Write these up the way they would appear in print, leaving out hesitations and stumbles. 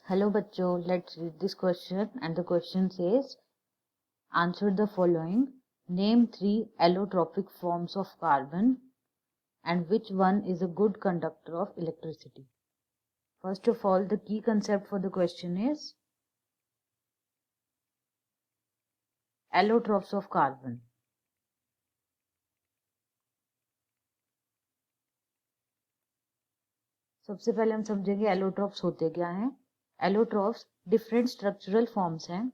Hello bachcho, let's read this question and the question says answer the following. Name 3 allotropic forms of carbon and which one is a good conductor of electricity. First of all, the key concept for the question is allotropes of carbon. सबसे पहले हम समझेंगे allotropes होते क्या हैं. Allotropes different structural forms हैं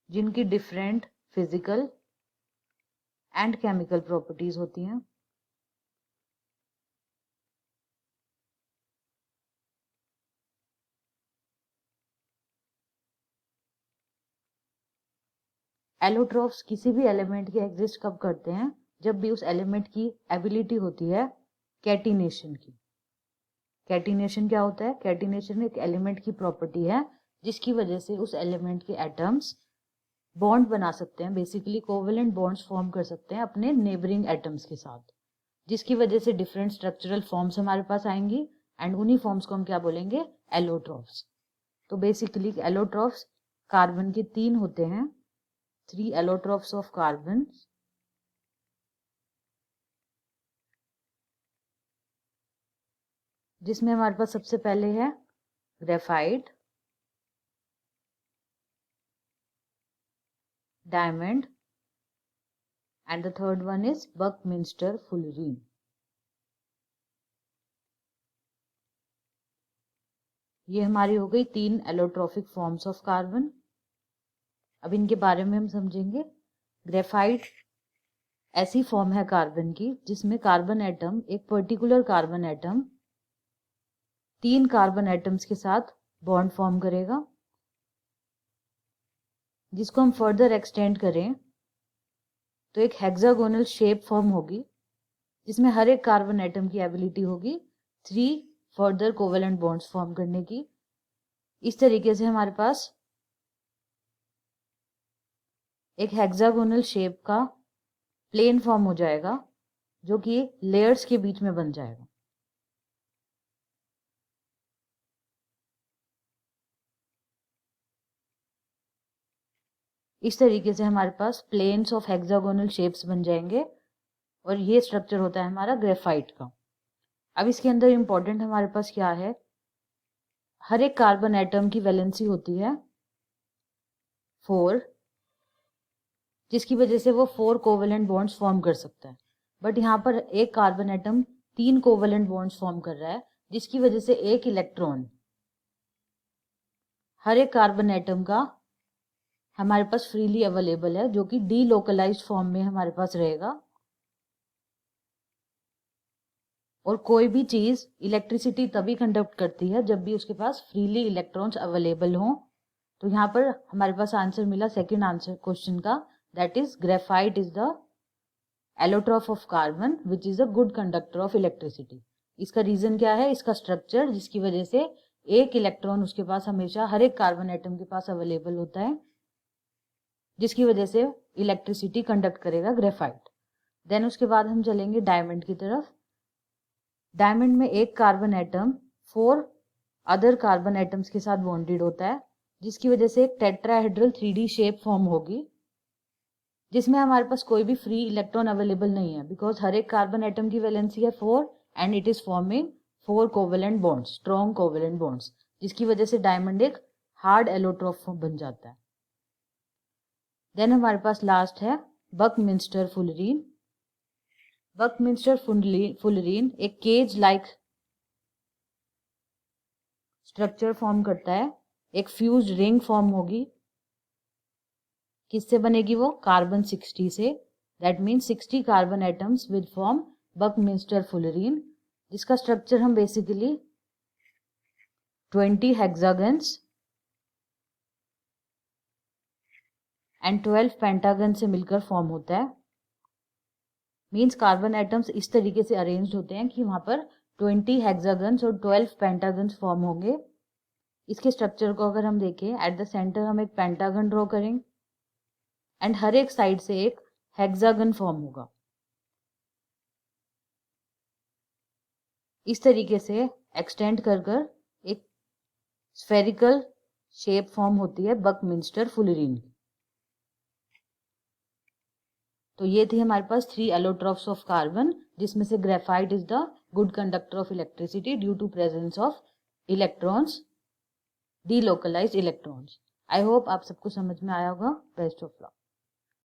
जिनकी different physical and chemical properties होती हैं. एलोट्रॉप्स किसी भी एलिमेंट के एग्जिस्ट कब करते हैं, जब भी उस एलिमेंट की एबिलिटी होती है कैटिनेशन की. कैटिनेशन क्या होता है? कैटिनेशन एक एलिमेंट की प्रॉपर्टी है जिसकी वजह से उस एलिमेंट के एटम्स बॉन्ड बना सकते हैं, बेसिकली कोवेलेंट बॉन्ड्स फॉर्म कर सकते हैं अपने नेबरिंग एटम्स के साथ, जिसकी वजह से डिफरेंट स्ट्रक्चरल फॉर्म्स हमारे पास आएंगी एंड उन्हीं फॉर्म्स को हम क्या बोलेंगे? एलोट्रॉप्स. तो बेसिकली एलोट्रॉप्स कार्बन के 3 होते हैं. 3 allotropes of carbon, जिसमें हमारे पास सबसे पहले है graphite, diamond and the third one is Buckminster fullerene. ये हमारी हो गई 3 एलोट्रोपिक फॉर्म्स ऑफ कार्बन. अब इनके बारे में हम समझेंगे. ग्रेफाइट ऐसी फॉर्म है कार्बन की जिसमें कार्बन एटम, एक particular carbon atom 3 carbon atoms के साथ बॉन्ड फॉर्म करेगा, जिसको हम फर्दर एक्सटेंड करें तो एक हेक्सागोनल शेप फॉर्म होगी जिसमें हर एक कार्बन एटम की एबिलिटी होगी 3 फर्दर कोवेलेंट बॉन्ड्स फॉर्म करने की. इस तरीके से हमारे पास एक हेक्सागोनल शेप का प्लेन फॉर्म हो जाएगा जो कि लेयर्स के बीच में बन जाएगा. इस तरीके से हमारे पास प्लेन्स ऑफ हेक्सागोनल शेप्स बन जाएंगे और ये स्ट्रक्चर होता है हमारा ग्रेफाइट का. अब इसके अंदर इंपॉर्टेंट हमारे पास क्या है? हर एक कार्बन एटम की वैलेंसी होती है 4, जिसकी वजह से वो 4 कोवेलेंट बॉन्ड्स फॉर्म कर सकता है. बट यहाँ पर एक carbon atom 3 covalent bonds form कर रहा है, जिसकी वजह से एक इलेक्ट्रॉन हर एक कार्बन एटम का हमारे पास फ्रीली अवेलेबल है, जो कि डीलोकलाइज्ड फॉर्म में हमारे पास रहेगा. और कोई भी चीज इलेक्ट्रिसिटी तभी कंडक्ट करती है जब भी उसके पास फ्रीली इलेक्ट्रॉन्स अवेलेबल हों. तो यहाँ पर हमारे पास आंसर मिला सेकंड आंसर क्वेश्चन का, that is graphite is the allotrope of carbon which is a good conductor of electricity. इसका रीजन क्या है? इसका स्ट्रक्चर, जिसकी वजह से एक इलेक्ट्रॉन उसके पास हमेशा हर एक कार्बन एटम के पास अवेलेबल होता है, जिसकी वजह से इलेक्ट्रिसिटी कंडक्ट करेगा ग्रेफाइट. देन उसके बाद हम चलेंगे डायमंड की तरफ. डायमंड में एक carbon atom 4 other carbon atoms के साथ बॉन्डेड होता है, जिसकी वजह से एक टेट्राहेड्रल 3D शेप फॉर्म होगी, जिसमें हमारे पास कोई भी फ्री इलेक्ट्रॉन अवेलेबल नहीं है, बिकॉज हर एक कार्बन एटम की वैलेंसी है 4 and it is forming 4 covalent bonds, strong covalent bonds, जिसकी वजह से डायमंड एक हार्ड एलोट्रोप बन जाता है. देन हमारे पास लास्ट है बकमिंस्टर फुलरीन. बकमिंस्टर फुलरीन एक केज लाइक स्ट्रक्चर फॉर्म करता है. एक फ्यूज्ड रिंग फॉर्म होगी. किससे बनेगी वो? कार्बन 60 से. That means 60 carbon atoms will form Buckminster fullerene, जिसका स्ट्रक्चर हम बेसिकली 20 हेक्सागन्स एंड 12 पेंटागन से मिलकर फॉर्म होता है. मीन्स कार्बन एटम्स इस तरीके से अरेंज होते हैं कि वहां पर 20 हेक्सागन्स और 12 पेंटागन्स फॉर्म होंगे. इसके स्ट्रक्चर को अगर हम देखें, एट द सेंटर हम एक पेंटागन ड्रॉ करेंगे एंड हर एक साइड से एक हेक्सागन फॉर्म होगा. इस तरीके से एक्सटेंड कर कर एक स्फेरिकल शेप फॉर्म होती है बकमिंस्टर फुलरीन की। तो ये थी हमारे पास 3 एलोट्रॉप्स ऑफ कार्बन, जिसमें से graphite is the good conductor of electricity due to presence of electrons, delocalised electrons. I hope आप सबको समझ में आया होगा। Best of luck.